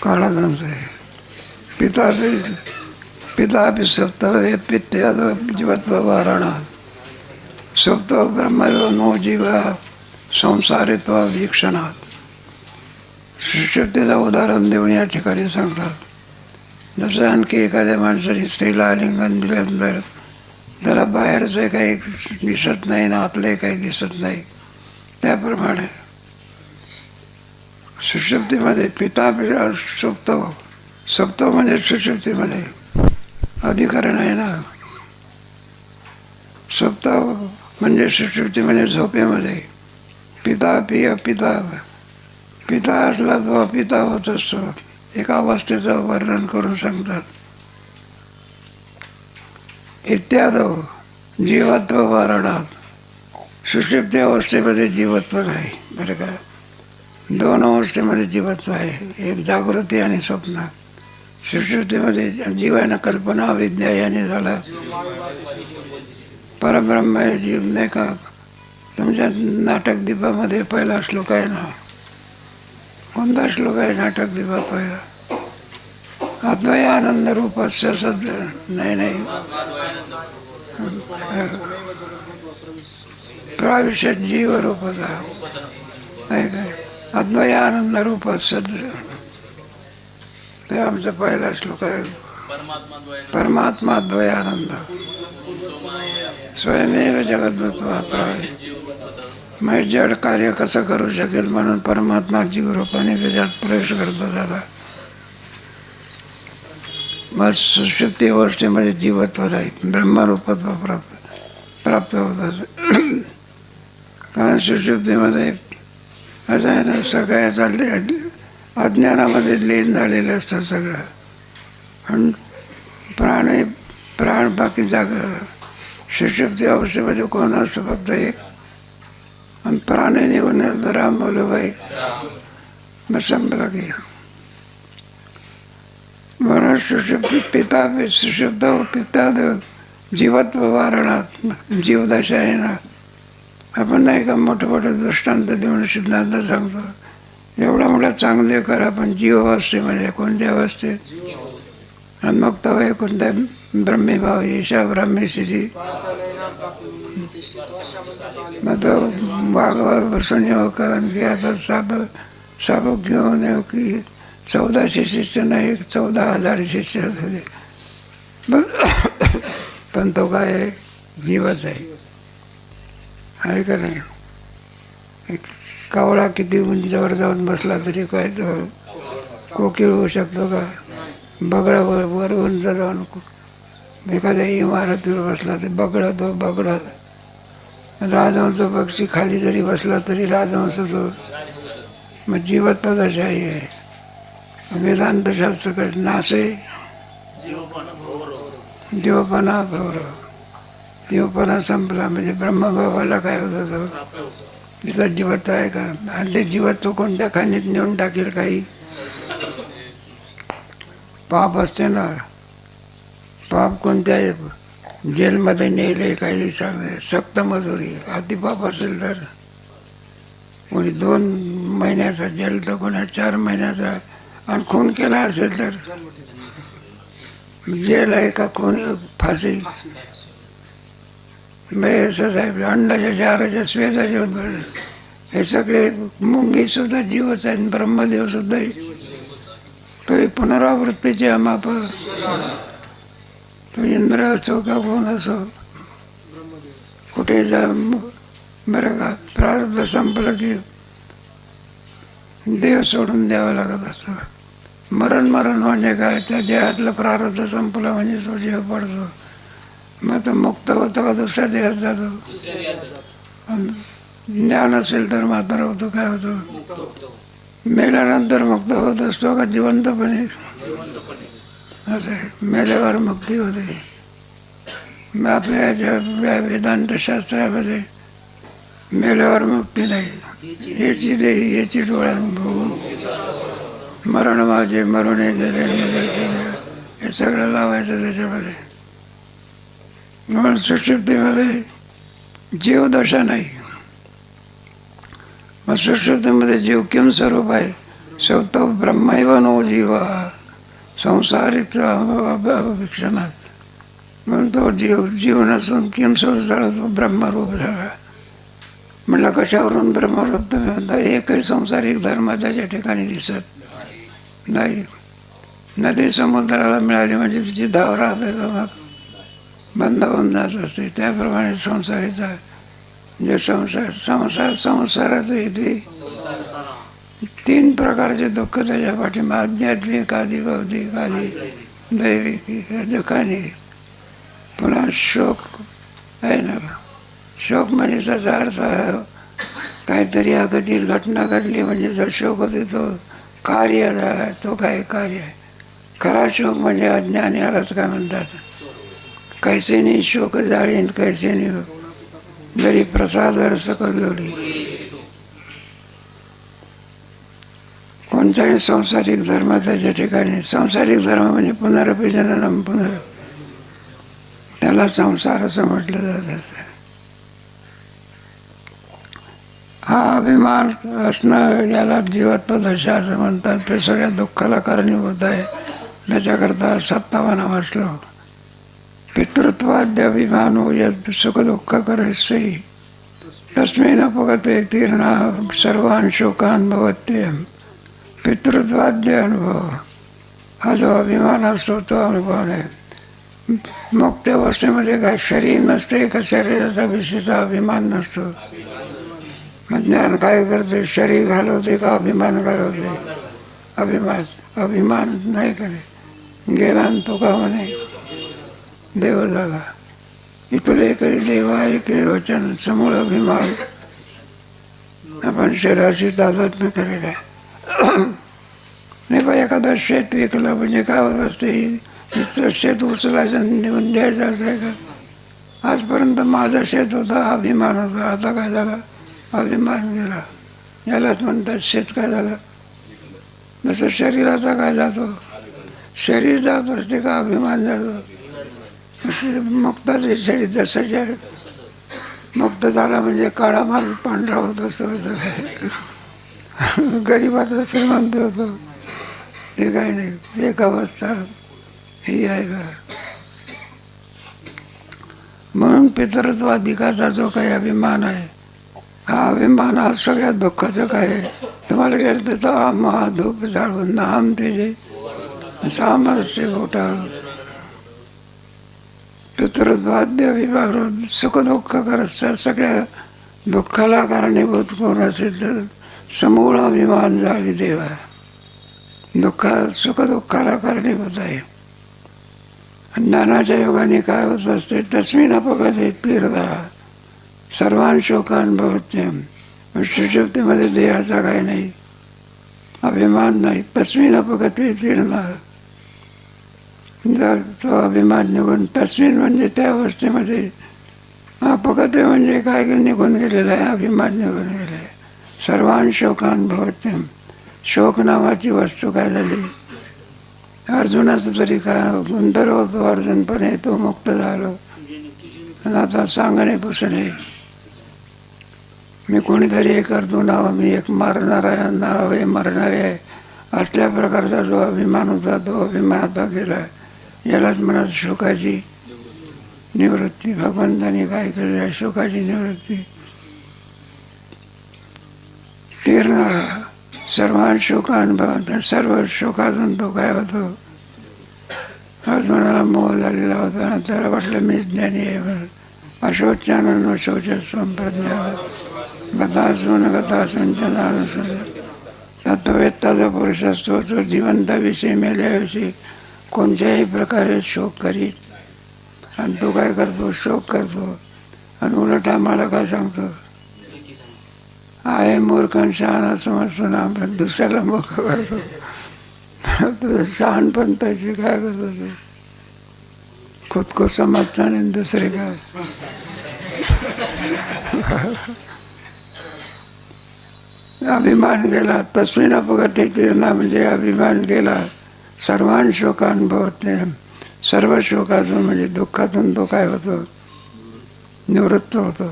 काळानंद आहे. पितापि सप्तव हे पित्याद जीवत्व वारणात सप्तव ब्रह्मयो नो जीव संसारित्व वीक्षणात. सुषुप्तीचं उदाहरण देऊन या ठिकाणी सांगतात. जसं आणखी एखाद्या माणसाने स्त्रीला आलिंगन दिल्यानंतर त्याला बाहेरचं काही दिसत नाही ना आतले काही दिसत नाही, त्याप्रमाणे सुषुप्तीमध्ये सप्तव म्हणजे सुषुप्तीमध्ये अधिकरण आहे ना. सप्तव म्हणजे सुषुप्तीमध्ये झोपेमध्ये. पितापि अपिता, पिता असला तो अपिता होत असतो. एका अवस्थेचं वर्णन करून सांगतात. इत्यादो जीवत्व वारणात. सुषुप्ती अवस्थेमध्ये जीवत्व नाही बरं का. दोन अवस्थेमध्ये जीवत्व आहे, एक जागृती आणि स्वप्न. सुषुप्तीमध्ये जीवानं कल्पना विद्या याने झाला परब्रह्म आहे जीव. नाही का तुमच्या नाटक दीपामध्ये पहिला श्लोक आहे ना, कोणता श्लोक आहे नाटक दीपा पहिला? अद्वय आनंद रूपस्य सद नाही प्राविशत जीव रूपता आहे का. अद्वय आनंद रूपस्य ते आमचा पहिला श्लोक आहे. परमात्मा द्वय आनंद स्वयमेव जगद्भूत्वा प्राविशत. मग जड कार्य कसं करू शकेल म्हणून परमात्मा जीवरूपाने त्याच्यात प्रवेश करतो झाला. मग सुषुप्ती अवस्थेमध्ये जीवत्व राहील, ब्रह्मरूपत्व प्राप्त होतात. कारण सुषुप्तीमध्ये असं आहे ना, सगळ्याचा अज्ञानामध्ये लीन झालेलं असतं सगळं. आणि प्राण बाकी जागा. सुषुप्ती अवस्थेमध्ये कोण असतं फक्त एक, आणि प्राणी निघून राम बोलो बाई मग संपला की. म्हणून सुषुप्ती सुशुद्ध पित्ताद जीवत्व वारणात. जीवदशा आहे ना. आपण नाही का मोठे मोठे दृष्टांत देऊन सिद्धांत सांगतो. एवढा मोठा चांगले कर आपण जीव अवस्थेमध्ये कोणत्या अवस्थेत. आणि मग तवय कोणत्या ब्रह्मीभाव ईशा ब्राह्मी स्थिती. मग तो वाघावर बसून येऊ कारण की आता साबक घेऊन येऊ की 1400 शिष्य नाही 14,000 शिष्य असू दे, पण तो काय आहे जीवच आहे का नाही. एक कावळा किती उंचावर जाऊन बसला तरी काय तो कोकीळ होऊ शकतो का. बगडावर वर उंच जाऊन एखाद्या इमारतीवर बसला तर तो बगडा. राजहंस पक्षी खाली जरी बसला तरी राजहंस तो. मग जीवत्व दशाही आहे. वेदांतशास्त्र काय नासे जीवपणा गौरव. जीवपणा संपला म्हणजे ब्रह्मभावाला काय होतं तो तिथं जीवत्व आहे का. आणि ते जीवत्व कोणत्या खाणीत नेऊन टाकेल. काही पाप असते ना, पाप कोणत्या जेलमध्ये नेले काही सक्त मजुरी अतिपाप असेल तर. कोणी 2 महिन्याचा जेल तर कोणा 4 महिन्याचा. आणि खून केला असेल तर जेल आहे का कोणी फाशी. साहेब अंडाच्या चाराच्या स्वेदाचे उद्भव हे सगळे मुंगी सुद्धा जीवच आहेत. ब्रह्मदेव सुद्धा तो पुनरावृत्तीचे अमाप. तो इंद्र असो का कोण असो कुठे जा बरं का. प्रारब्ध संपलं की देह सोडून द्यावं लागत असतं. मरण म्हणजे काय, त्या देहातलं प्रारब्ध संपलं म्हणजे तो देह पडतो. मग तो मुक्त होतो का दुसऱ्या देहात जातो. ज्ञान असेल तर मात्र होतो काय होतो. मेल्यानंतर मुक्त होत असतो का जिवंतपणे. असं मेल्यावर मुक्ती होते. आपल्या वेदांतशास्त्रामध्ये मेल्यावर मुक्ती नाही. याची देही याची डोळ्यात बघू मरण माझे मरुणे गेले हे सगळं लावायचं त्याच्यामध्ये. म्हणून सुषुप्तीमध्ये जीवदशा नाही. मग सुषुप्तीमध्ये जीव किम स्वरूप आहे स्वतो ब्रह्मैव नो जीव संसारित अभिक्षणात. म्हणून तो जीव नसून किंसोर झाला, तो ब्रह्मरूप झाला. म्हणलं कशावरून ब्रह्मरूप तुम्ही म्हणता? एकही संसारिक धर्म त्याच्या ठिकाणी दिसत नाही. नदी समुद्राला मिळाली म्हणजे तिची धाव राहते का मग बंद होऊन जात असते. त्याप्रमाणे संसारीचा जे संसारात येते 3 प्रकारचे दुःख त्याच्या पाठीमा, आध्यात्मिक, आधी भौतिक, आधी दैविक दुःखाने. पुन्हा शोक आहे ना, शोक म्हणजे त्याचा अर्थ काहीतरी अगतिक घटना घडली म्हणजे जो शोक होते तो कार्य झाला, तो काय कार्य आहे. खरा शोक म्हणजे अज्ञान, यालाच काय म्हणतात, कैसेनी शोक जाळीन कैसेनी जरी प्रसाद सकल लोडी. कोणताही संसारिक धर्म त्याच्या ठिकाणी, संसारिक धर्म म्हणजे पुनरपि जननम त्याला संसार असं म्हटलं जात असतं. हा अभिमान असणं याला जीवत्वदशा असं म्हणतात. ते सगळ्या दुःखाला कारणीभूत आहे. त्याच्याकरता 57वा श्लोक, पितृत्वाद्य अभिमानो यद सुख दुःख करसई तस्मिन् अपगते तीर्णा सर्वान् शोकान् भवत्येम. पितृत्वाद्य अनुभव, हा जो अभिमान असतो तो अनुभव नाही. मुक्त अवस्थेमध्ये काय शरीर नसते का शरीराचा विशेष अभिमान नसतो. मग ज्ञान काय करते, शरीर घालवते का अभिमान घालवते? अभिमान नाही करे. गेला तो का म्हणे देव झाला. इथले काही देवा एक वचन समूळ अभिमान आपण शरीराशी तादात्म्य करेल आहे. नाही बा, एखादा शेत विकलं म्हणजे काय होत असते, शेत उचलायचं नेऊन द्यायचं असं का? आजपर्यंत माझं शेत होता, अभिमान होता, आता काय झाला, अभिमान गेला. यालाच म्हणतात शेत काय झालं. जसं शरीराचा काय जातो, शरीर जात असते का अभिमान जातो. मुक्ताचे शरीर जसं जे मुक्त झाला म्हणजे काळा माल पांढरा होत असतो, गरीबाचा श्रीमंत होतो, ते काही नाही. एक अवस्था ही आहे का. म्हणून पितृत्वाधिकाचा जो काही अभिमान आहे, हा अभिमान हा सगळ्या दुःखाचं काय आहे. तुम्हाला गेलं तर महा धूप जाळून नाम तेजे सामरस्य घोटाळू. पितृत्वाद्य अभिमान सुख दुःख करत सगळ्या दुःखाला कारणीभूत कोण असेल तर समूळ अभिमान जाळी देवा. सुख दुःखाला कारणीभूत आहे. ज्ञानाच्या योगाने काय होत असते, तस्मिन् अपगते तीर्था सर्वान् शोकान् भवत्येम. सुषुप्तीमध्ये देहाचा काय नाही, अभिमान नाही. तस्मिन् अपगते तीर्था, जर तो अभिमान निघून, तस्मिन् म्हणजे त्या अवस्थेमध्ये, अपगते म्हणजे काय निघून गेलेला आहे, अभिमान निघून गेलेला आहे. सर्वान् शोकान् भवत्येम. शोक नावाची वस्तू काय झाली, अर्जुनाचं तरी काय गुंतर होतो अर्जुन, पण हे तो मुक्त झालो. आणि आता सांगणे पुसणे, मी कोणीतरी एक अर्जुन नाव, मी एक मारणार आहे, नाव हे मरणारे आहे, असल्या प्रकारचा जो अभिमान होता तो अभिमान आता गेला. यालाच म्हणत शोकाची निवृत्ती. भगवंताने काय केलं, शोकाची निवृत्ती. तीर्ण सर्वान शोकान भवत, सर्व शोकातून तो काय होतो, अर्जुनाला मोह झालेला होता ना, त्याला वाटलं मी ज्ञानी आहे म्हणून. अशोचानन शौच संप्रज्ञा गतासून गतासंचनानुसून. तत्ववेत्ताचा पुरुष असतो, तो जिवंताविषयी मेल्याविषयी कोणत्याही प्रकारे शोक करीत. आणि तो काय करतो, शोक करतो. आणि उलट आम्हाला काय सांगतो, आहे मूर्खन शहाणा समजतो ना, आपण दुसऱ्याला मूर्ख करतो. तुझं शहाणपण त्याची काय करतो, ते खुद को समजता आणि दुसरे काय. अभिमान गेला. तस्मिन् अपगते तीर्था म्हणजे अभिमान गेला. सर्वान शोकान् भवते, सर्व शोकातून म्हणजे दुःखातून तो काय होतो, निवृत्त होतो.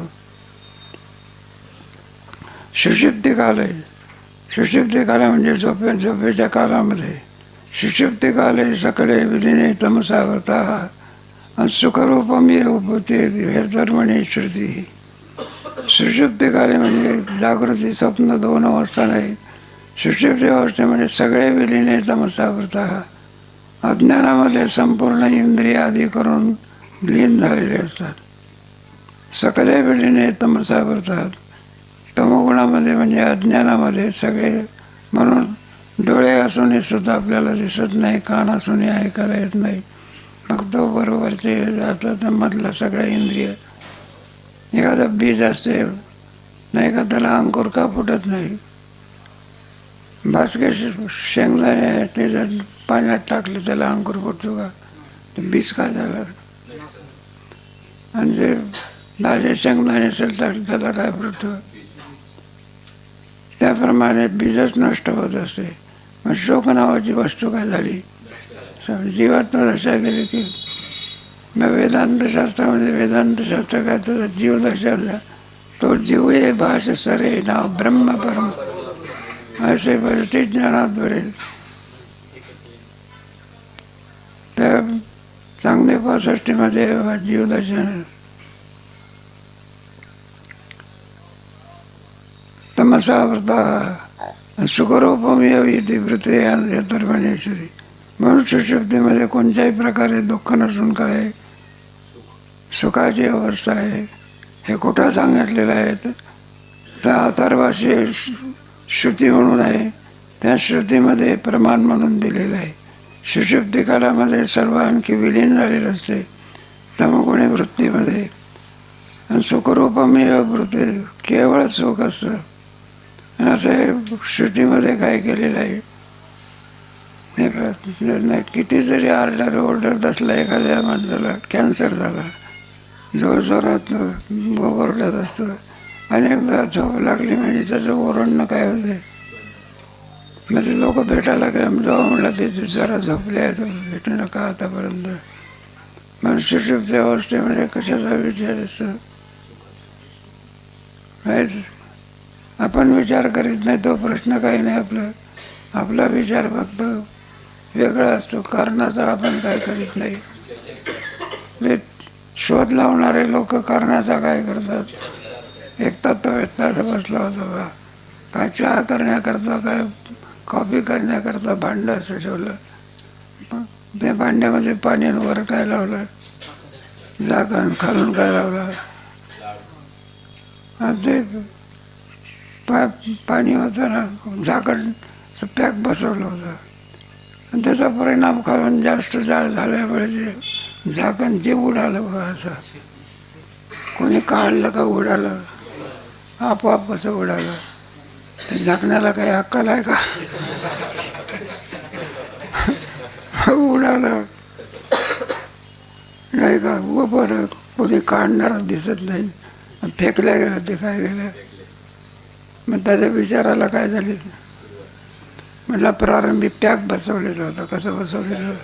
सुषुप्ती काल आहे. सुषुप्ती काल म्हणजे झोपेच्या कालामध्ये. सुषुप्ती काले सकले विलीने तमसावृता सुखरूपमी उपभूते हेर्धर्मणी श्रुती. सुषुप्ती काले म्हणजे जागृती स्वप्न दोन अवस्था नाही. सुषुप्ती अवस्थेमध्ये सगळे विलीने तमसावृता, अज्ञानामध्ये संपूर्ण इंद्रिय आदी करून लीन झालेले असतात. सकले विलीने तमसावृतात, तमोगुणामध्ये म्हणजे अज्ञानामध्ये सगळे, म्हणून डोळे असूनही सुद्धा आपल्याला दिसत नाही, कान असूनही ऐकायला येत नाही. मग तो बरोबरचे जातात मधला सगळ्या इंद्रिय. एखादं बीज असते नाही का, त्याला अंकुर का फुटत नाही. भाजके शेंगदाणे आहे ते जर पाण्यात टाकले त्याला अंकुर फुटतो का? ते बीज काय झालं? आणि जे ताजे शेंगदाणे असेल तर त्याला काय फुटतं? त्याप्रमाणे बीजच नष्ट होत असते. मग शोक नावाची वस्तू काय झाली? जीवात्मा दशा गेली की मग वेदांतशास्त्रामध्ये वेदांतशास्त्र काय तर जीवदशा, तो जीव ये भाष सरे नाव ब्रह्म परम असे ते ज्ञानात बरे. त्या चांगले 65मध्ये जीवदर्शन तमसावृता सुखरूपमी वृत्ती हेतर्मणेश्वरी. म्हणून सुषुप्तीमध्ये कोणत्याही प्रकारे दुःख नसून काय सुखाची अवस्था आहे. हे कुठं सांगितलेलं आहे तर अथर्वाशी श्रुती म्हणून आहे. त्या श्रुतीमध्ये प्रमाण म्हणून दिलेलं आहे. सुषुप्ती कालामध्ये सर्व आणखी विलीन झालेलं असते तमगुणी वृत्तीमध्ये. आणि सुखरूपमेव वृत्ती, केवळ सुख असतं. असं श्रुतीमध्ये काय केलेलं आहे, किती जरी ऑर्डर बसला एखाद्या माणसाला कॅन्सर झाला, जोरात ओरडत असतो. अनेकदा झोप लागली म्हणजे त्याचं ओरडणं काय होते, म्हणजे लोक भेटायला गेलं जेव्हा म्हणलं ते जरा झोपले आहेत भेटू नका आतापर्यंत. म्हणून सुषुप्ती अवस्थेमध्ये कशाचा विचार असतो? आपण विचार करीत नाही तो प्रश्न काही नाही. आपला विचार फक्त वेगळा असतो. कारणाचा आपण काय करीत नाही. शोध लावणारे लोक कारणाचा काय करतात? एक तत्ववेत्ता बसला होता बा, काय चहा करण्याकरता काय कॉफी करण्याकरता भांडं असं ठेवलं. त्या भांड्यामध्ये पाणी वर काय लावलं, झाकण, खालून काय लावलं, ते पाणी होतं ना, झाकण पॅक बसवलं होतं. आणि त्याचा परिणाम खालून जास्त जाळ झाल्यामुळे ते झाकण जे उडालं बघा, असं कोणी काढलं का उडालं, आपोआप कसं उडालं. ते झाकण्याला काही अक्कल आहे का? उडालं नाही का? बरं, कोणी काढणारा दिसत नाही, फेकल्या गेलं ते काय गेलं. मग त्याच्या विचाराला काय झाले, म्हटलं प्रारंभी पॅक बसवलेलं होतं. कसं बसवलेलं,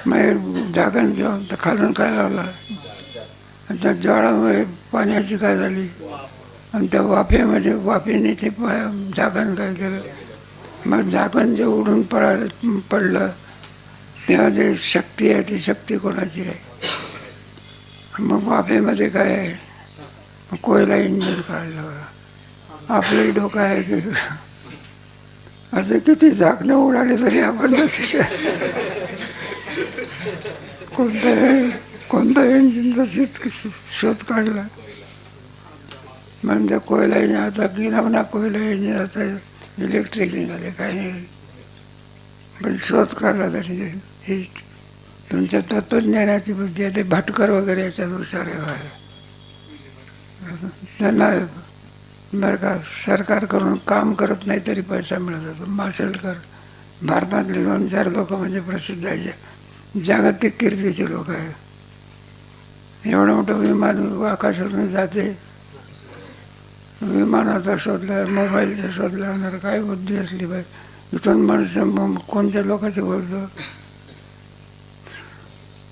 मग झाकण घेऊन तर खालून काय लावलं, आणि त्या ज्वाळामुळे पाण्याची काय झाली, आणि त्या वाफेने ते झाकण काय केलं. मग झाकण जे उडून पडलं तेव्हा जे शक्ती आहे ती शक्ती कोणाची आहे? मग वाफेमध्ये काय आहे, कोयला इंजिन काढलं. आपलंही डोकं आहे की असे किती झाकणं उडाले तरी आपण कोणता इंजिनचा शोध काढला. म्हणजे कोयला इंजिन आता गिरावना, कोयला इंजिन आता इलेक्ट्रिक निघाले, काही नाही. पण शोध काढला तरी ही तुमच्या तत्त्वज्ञानाची बुद्धी आहे. ते भटकर वगैरे याच्यात हुशार आहे. त्यांना बरं का सरकारकडून काम करत नाही तरी पैसा मिळत होतो. माशेलकर भारतातले 2-4 लोक म्हणजे प्रसिद्ध आहे, जागतिक कीर्तीचे लोक आहे. एवढं मोठं विमान आकाशातून जाते, विमानाचा शोधला, मोबाईलचा शोध लावणार, काय बुद्धी असली पाहिजे. इथून माणसं कोणत्या लोकांचे बोलतो,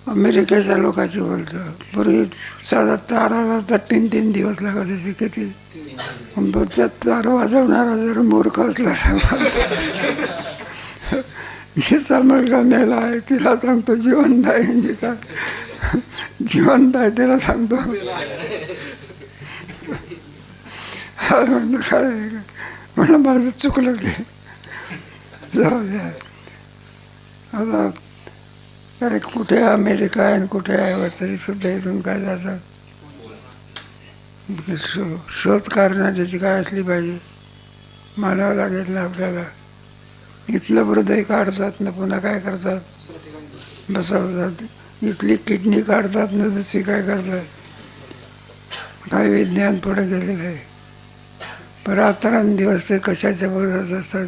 अमेरिकेच्या लोकांची बोलतो. पूर्वी साधा तार आला तर 3-3 दिवस लागत होते. किती पण त्या तार वाजवणारा जर मूर्ख असला जिचा मुलगा मेला आहे तिला सांगतो जिवंत आहे, जिचा जिवंत आहे तिला सांगतो म्हणलं काय आहे का. म्हणलं माझं चुकलं ते, जाऊ द्या. आता काय कुठे अमेरिका आहे आणि कुठे आहे तरी सुद्धा इथून काय जातात. शोध काढणं त्याची काय असली पाहिजे, मानावं लागेल ना आपल्याला. इथलं हृदय काढतात ना पुन्हा काय करतात, बसवतात. इथली किडनी काढतात ना दुसरी काय करतात. काय विज्ञान पुढे गेलेलं आहे. पण रात्रंदिवस ते कशाच्या बघत असतात.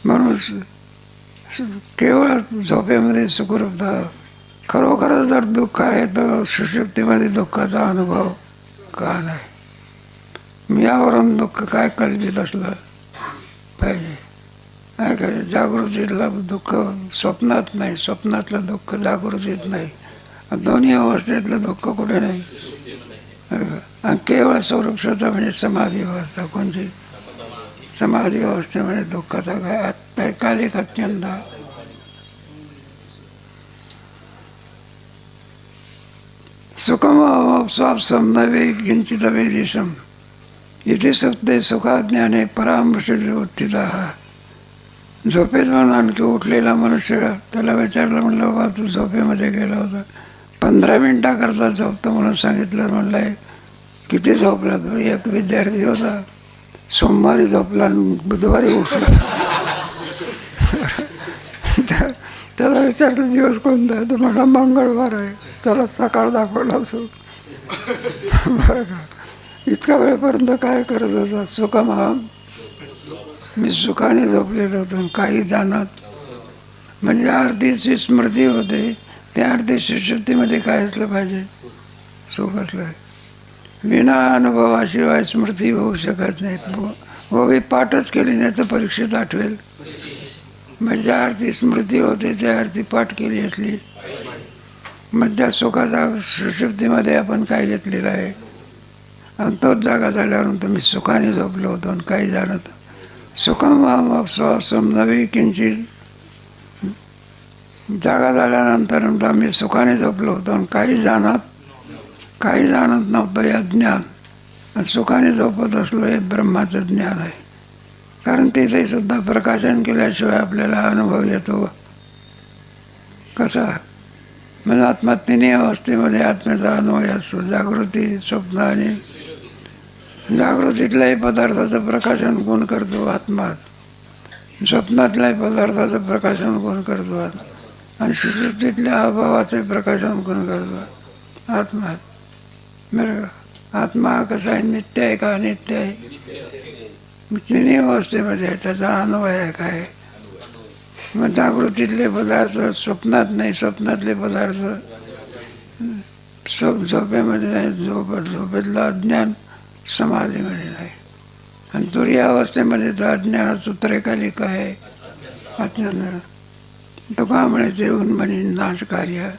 म्हणून केवळ झोपेमध्ये सुखरूपता. खरोखरच जर दुःख आहे तर सुषुप्तीमध्ये दुःखाचा अनुभव का नाही. मी यावरून दुःख काय कल्पित असलं पाहिजे. काय करायचं, जागृतीतलं दुःख स्वप्नात नाही, स्वप्नातलं दुःख जागृतीत नाही, दोन्ही अवस्थेतलं दुःख कुठे नाही. आणि केवळ स्वरूप स्वतः म्हणजे समाधी अवस्था. कोणती समाधी अवस्थेमध्ये दुःखाचा काय तैकालिक अत्यंत. सुखम स्वापसम नवे किंचित वेदिशम इथे सुखते सुखाज्ञाने परामृषी उत्थिता. झोपेत म्हणून आणखी उठलेला मनुष्य, त्याला विचारलं, म्हणलं बाबा तू झोपेमध्ये गेला होता, 15 मिनिटाकरता झोपतो म्हणून सांगितलं. म्हणलं किती झोपला तो. एक विद्यार्थी होता, सोमवारी झोपला आणि बुधवारी उठला. त्याला विचारलं दिवस कोणता आहे, तर म्हणला मंगळवार आहे. त्याला सकाळ दाखवला असो. बरं का, इतका वेळपर्यंत काय करत होता. सुखमहम, मी सुखाने झोपलेलो होतो, काही जाणत. म्हणजे अर्धीची स्मृती होते, त्या अर्धी सुषुप्तीमध्ये काय असलं पाहिजे, सुख असलं. विना अनुभवाशिवाय स्मृती होऊ शकत नाही. ओवी पाठच केली नाही तर परीक्षेत आठवेल. म्हणजे अर्धी स्मृती होते त्या अर्धी पाठ केली असली. मग त्या सुखाचा सुषुप्तीमध्ये आपण काय घेतलेलं आहे. आणि तोच जागा झाल्यानंतर मी सुखाने झोपलो होतो आणि काही जाणत. सुखम स्वसम नवे किंचित. जागा झाल्यानंतर मी सुखाने झोपलो होतो आणि काही जाणत नव्हतं. या ज्ञान आणि सुखाने झोपत असलो हे ब्रह्माचं ज्ञान आहे. कारण तिथे सुद्धा प्रकाशन केल्याशिवाय आपल्याला अनुभव येतो. कसा म्हणजे आत्मा तिन्ही अवस्थेमध्ये आत्म्याचा अनुभव असतो. जागृती, स्वप्न आणि जागृतीतल्याही पदार्थाचं प्रकाशन कोण करतो, आत्मा. स्वप्नातल्याही पदार्थाचं प्रकाशन कोण करतो, आणि सुषुप्तीतल्या अभावाचे प्रकाशन कोण करतो, आत्मा. बरं, आत्मा कसा आहे, नित्य आहे का अनित्य आहे. तिन्ही अवस्थेमध्ये त्याचा अनुभव आहे काय. मग जागृतीतले पदार्थ स्वप्नात नाही, स्वप्नातले पदार्थ झोपेमध्ये नाही, झोपेतलं अज्ञान समाधीमध्ये नाही. आणि तुरीय अवस्थेमध्ये तर अज्ञानाचं उत्तरेकालिक आहे. अज्ञान तुका म्हणे ते उन्मनी नाशकार्य.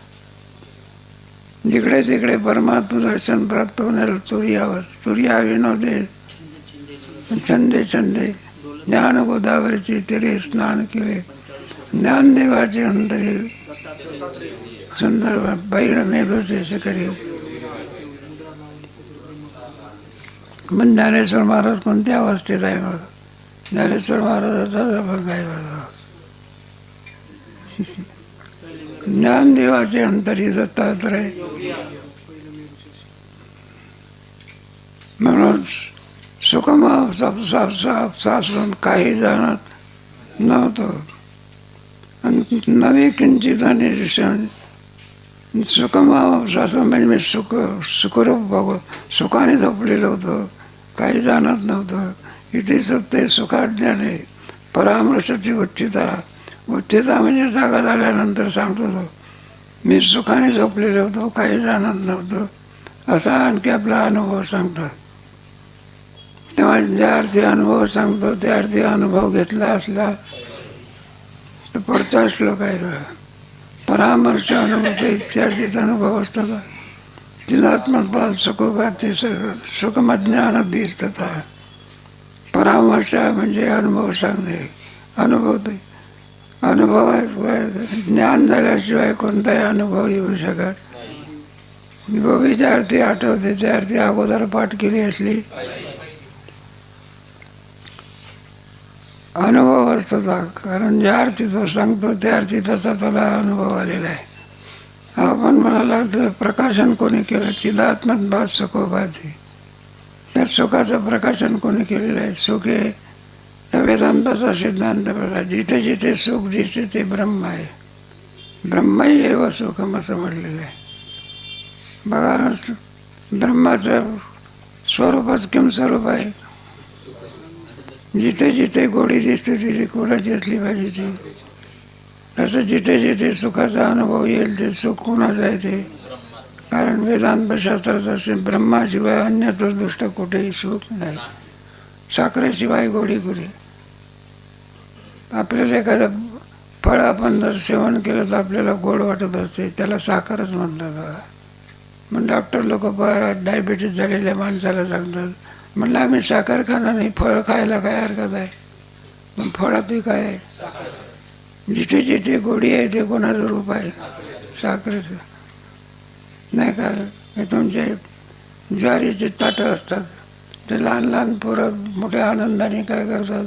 जिकडे तिकडे परमात्मा दर्शन प्राप्त होणार. तुर्या विनोदे छंदे ज्ञान गोदावरीचे तिरे स्नान केले. ज्ञानदेवाचे अंतरे संदर्भ बैड मेघोचे शिखरे. मग ज्ञानेश्वर महाराज कोणत्या अवस्थेत आहे. मग ज्ञानेश्वर महाराजाचा बघायला ज्ञानदेवाचे अंतरी दत्तात्रय. म्हणून सुखम सासून काही जाणत नव्हतं. आणि नवी किंचित आणि सुखम सासू म्हणजे मी सुखरूप बघ सुखाने झोपलेलं होतं, काही जाणत नव्हतं. इथे सुखते सुखाज्ञाने परामृषती उत्थिता. उत्थिता म्हणजे जागा झाल्यानंतर सांगतो तो मी सुखाने झोपलेलो होतो, काही जाणत नव्हतं. असा आणखी आपला अनुभव सांगतात. तेव्हा ज्या अर्थी अनुभव सांगतो त्या अर्थी अनुभव घेतला असला तर पुढचा पुढचा श्लोक आहे बघा. परामर्श अनुभूत इत्यादीत अनुभव असतात. चिदात्मत्वात सुखोपाती सुखमज्ञान दिसतात. परामर्श म्हणजे अनुभव सांगणे. अनुभवाशिवाय ज्ञान झाल्याशिवाय कोणताही अनुभव येऊ शकत. गोबी ज्या अर्थी आठवते त्या अर्थी अगोदर पाठ केली असली अनुभव असतो. कारण ज्या अर्थी तो सांगतो त्या अर्थी त्याचा त्याला अनुभव आलेला आहे. आपण म्हणाला तर प्रकाशन कोणी केलं? चिदात्मत्वात सुखोपाती. त्या सुखाचं प्रकाशन कोणी केलेलं आहे? सुख हे त्या वेदांताचा सिद्धांत बघा. जिथे जिथे सुख दिसते ते ब्रह्म आहे. ब्रह्मही एव सुखम असं म्हटलेलं आहे. बघा ब्रह्माचं स्वरूपच किम स्वरूप आहे. जिथे जिथे गोडी दिसते तिथे कोणाची असली पाहिजे ती. तसं जिथे जिथे सुखाचा अनुभव येईल ते सुख कोणाचं आहे ते. कारण वेदांत शास्त्रात असे ब्रह्माशिवाय अन्यत्र दृष्ट कुठेही सुख नाही. साखरेशिवाय गोडी कुठे. आपल्याला एखादं फळ आपण जर सेवन केलं तर आपल्याला गोड वाटत असते, त्याला साखरच म्हणतात. मग डॉक्टर लोक डायबिटीस झालेल्या माणसाला सांगतात, म्हणलं आम्ही साखर खाणार नाही, फळ खायला काय हरकत आहे. पण फळातही काय आहे? जिथे जिथे गोडी आहे ते कोणाचं रूप आहे? साखरेचं. नाही का? हे तुमचे ज्वारीचे ताटं असतात, ते लहान लहान पोरं मोठ्या आनंदाने काय करतात,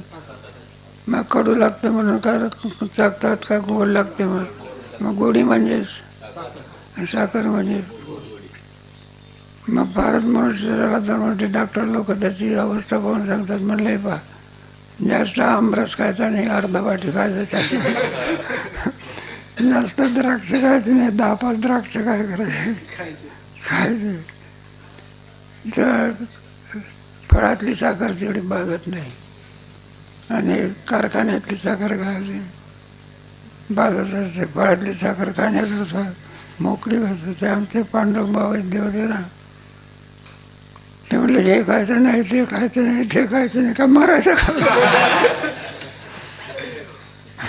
मग कडू लागते म्हणून काय चाकतात, का गोड लागते म्हणून. मग गोडी म्हणजेच साखर म्हणजे. मग भारत मनुष्याला तर म्हणते डॉक्टर लोक त्याची अवस्था पाहून सांगतात, म्हणलं पहा जास्त आमरस खायचा नाही, अर्धा वाटी खायचं त्याची. जास्त द्राक्ष खायचे नाही, 10-5 द्राक्ष काय करायचे खायचे. तर फळातली साखर तेवढी बाधत नाही आणि कारखान्यातली साखर खायची बाधत असते. फळातली साखर खाण्याकरता मोकळी करतो. ते आमचे पांडुरंग वैद्य होते ना, ते म्हटलं हे खायचं नाही, ते खायचं नाही, ते खायचं नाही, का मरायचं का?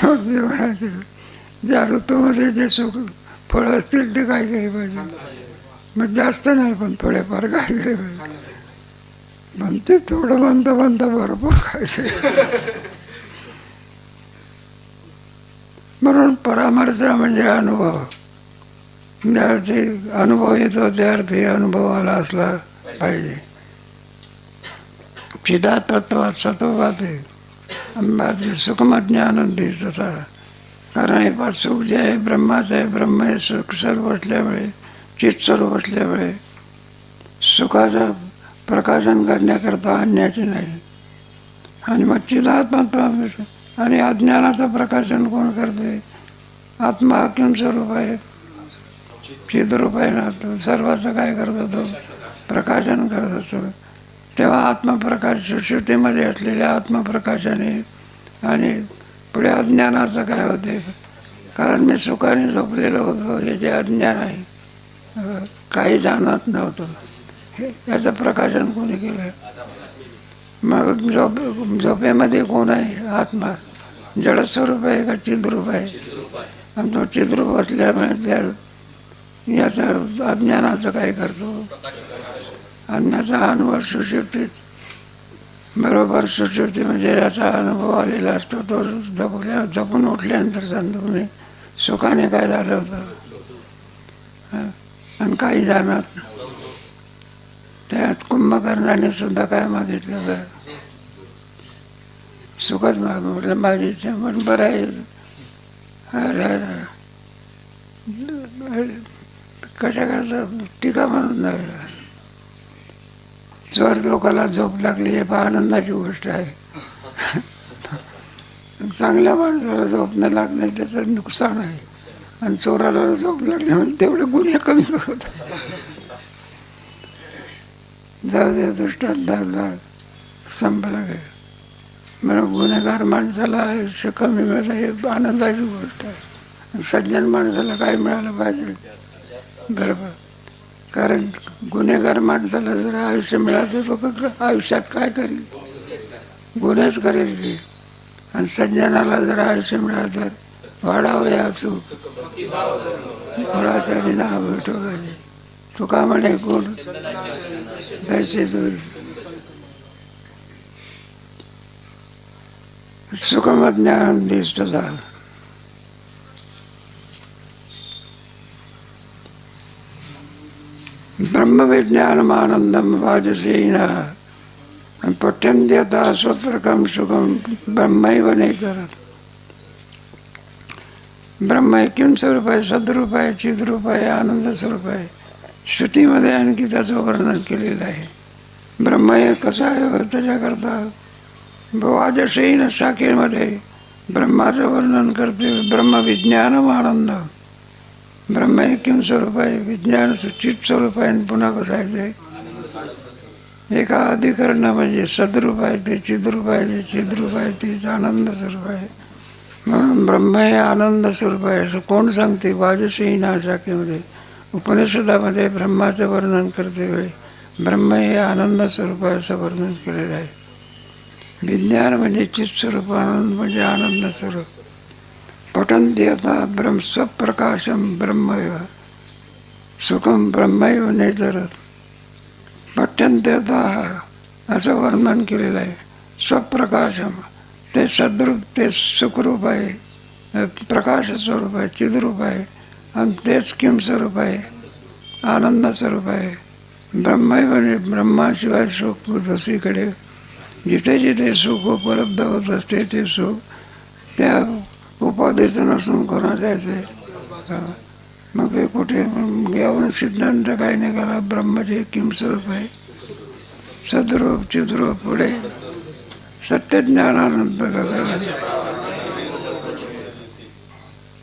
ते म्हणायचे ज्या ऋतूमध्ये जे सुख फळं असतील ते काय केले पाहिजे. मग जास्त नाही पण थोडेफार काय केले पाहिजे. पण ते थोडं बनता बनता भरपूर खायचे. म्हणून परामर्श म्हणजे अनुभव. ज्या अर्थी अनुभव येतो त्या अर्थी अनुभवाला असला पाहिजे. चिदात्मत्वात सत्वात सुखमज्ञान दिसत. कारण हे पाच सुख जे आहे ब्रह्माचं आहे. ब्रह्म हे सुख स्वरूप असल्यामुळे, चित स्वरूप असल्यामुळे सुखाचं प्रकाशन करण्याकरता अन्याचे नाही. आणि मग चिदात्मत्व आणि अज्ञानाचं प्रकाशन कोण करते? आत्मा किम स्वरूप आहे, चिद्रूप आहे ना. तो सर्वाचं काय करतो? तो प्रकाशन करत असतो. तेव्हा आत्मप्रकाश सुश्रुतीमध्ये असलेल्या आत्मप्रकाशाने आणि पुढे अज्ञानाचं काय होते? कारण मी सुखाने झोपलेलो होतो हे जे अज्ञान आहे, काही जाणत नव्हतं, हे याचं प्रकाशन कोणी केलं? मग झोपेमध्ये कोण आहे? आत्मा. जडस्वरूप आहे का चिद्रूप आहे? आणि तो चिद्रूप असल्यामुळे त्या याचं अज्ञानाचं काय करतो? अन्याचा अनुभव सुषुप्तीत बरोबर. सुषुप्ती म्हणजे याचा अनुभव आलेला असतो. तो जपून उठल्यानंतर सांगतो मी सुखाने काय झालं होतं आणि काही जाणत. त्यात कुंभकर्णाने सुद्धा काय मागितलं होतं? सुखच म्हटलं माझी इच्छा. पण बरं आहे कशा करता टीका म्हणून नाही. चोर लोकांना झोप लागली हे फार आनंदाची गोष्ट आहे. चांगल्या माणसाला झोप न लागणे त्याचं नुकसान आहे. आणि चोराला झोप लागली म्हणजे तेवढे गुन्हे कमी करत. जाऊ द्या दृष्टांताला संपलं काय. म्हणून गुन्हेगार माणसाला आयुष्य कमी मिळालं हे आनंदाची गोष्ट आहे. सज्जन माणसाला काय मिळालं पाहिजे? बरोबर. कारण गुन्हेगार माणसाला जर आयुष्य मिळालं तो आयुष्यात काय करेल? गुन्हेच करेल. आणि सज्जनाला जर आयुष्य मिळालं तर वाढावे असू फळाचारी नाव विठोबाचे. तुका म्हणे कोण त्याचे तुझे सुखमज्ञानं दिसतदा. ब्रह्मविज्ञानमानंदम वाजसेयिनः पठ्यन्त्यथा स्वप्रकं सुखम ब्रह्मैव नेतरत्. ब्रह्म हे किम स्वरूप आहे, सद्रूप आहे, चिद्रूप आहे, आनंद स्वरूप आहे. श्रुतीमध्ये आणखी त्याचं वर्णन केलेलं आहे. ब्रह्म हे कसं आहे त्याच्याकरता वाजसेयिन शाखेमध्ये ब्रह्माचं वर्णन करते. ब्रह्मविज्ञानम आनंद. ब्रह्म हे किम स्वरूप आहे, विज्ञान चित स्वरूप आहे. आणि पुन्हा कसं आहे ते एका अधिकरणामध्ये सद्रूप आहे, ते चिद्रूप आहे, ते चिद्रूप आहे, ते आनंद स्वरूप आहे. म्हणून ब्रह्म हे आनंद स्वरूप आहे असं कोण सांगते? वाजसेयिन शाखेमध्ये उपनिषदामध्ये ब्रह्माचं वर्णन करते वेळी ब्रह्म हे आनंद स्वरूप आहे असं वर्णन केलेलं आहे. विज्ञान म्हणजे चित्स्वरूप, आनंद म्हणजे आनंद स्वरूप. पठन्ति यथा ब्रह्म स्वप्रकाशम ब्रह्मैव सुखम ब्रह्मैव नेतरत्. पठ्यन्ति यथा असं वर्णन केलेलं आहे. स्वप्रकाशम ते सद्रूप, ते सुखरूप आहे, प्रकाश स्वरूप आहे, चिद्रूप आहे. आणि तेच किम स्वरूप आहे, आनंद स्वरूप आहे. ब्रह्मैव ब्रह्माशिवाय सुख दुसरीकडे जिथे जिथे सुख उपलब्ध होत असते ते सुख त्या उपाधीचं नसून कोणाचं आहे ते. मग ते कुठे घेऊन सिद्धांत काय निघाला? ब्रह्मचे किम स्वरूप आहे, सद्रूप, चिद्रूप. पुढे सत्यज्ञानानंद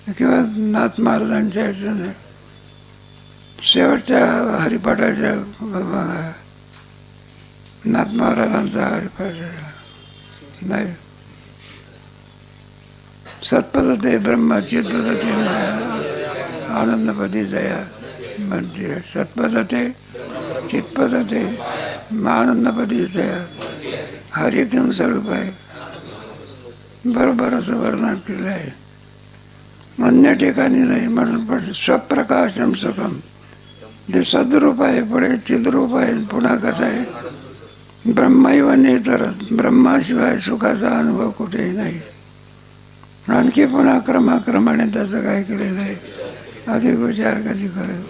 किंवा नाथ महाराजांच्या ह्याच्याने शेवटच्या हरिपाठाच्या नाथ महाराजांचा हरिपाठ नाही. सत्पदते ब्रह्म चित्पदते माया आनंदपदी जया म्हणते. सत्पदते चित्पदते आनंदपदी जया. हरि किम स्वरूप आहे बरोबर असं वर्णन केलं आहे. अन्य ठिकाणी नाही. म्हणून पण स्वप्रकाशम सुखम ते सद्रूप आहे, पुढे चिद्रूप आहे. पुन्हा कसं आहे ब्रह्मैव नेतरत्. ब्रह्माशिवाय सुखाचा अनुभव कुठेही नाही. आणखी पुन्हा क्रमाक्रमाने त्याचं काय केलेलं आहे अधिक विचार कधी करेल.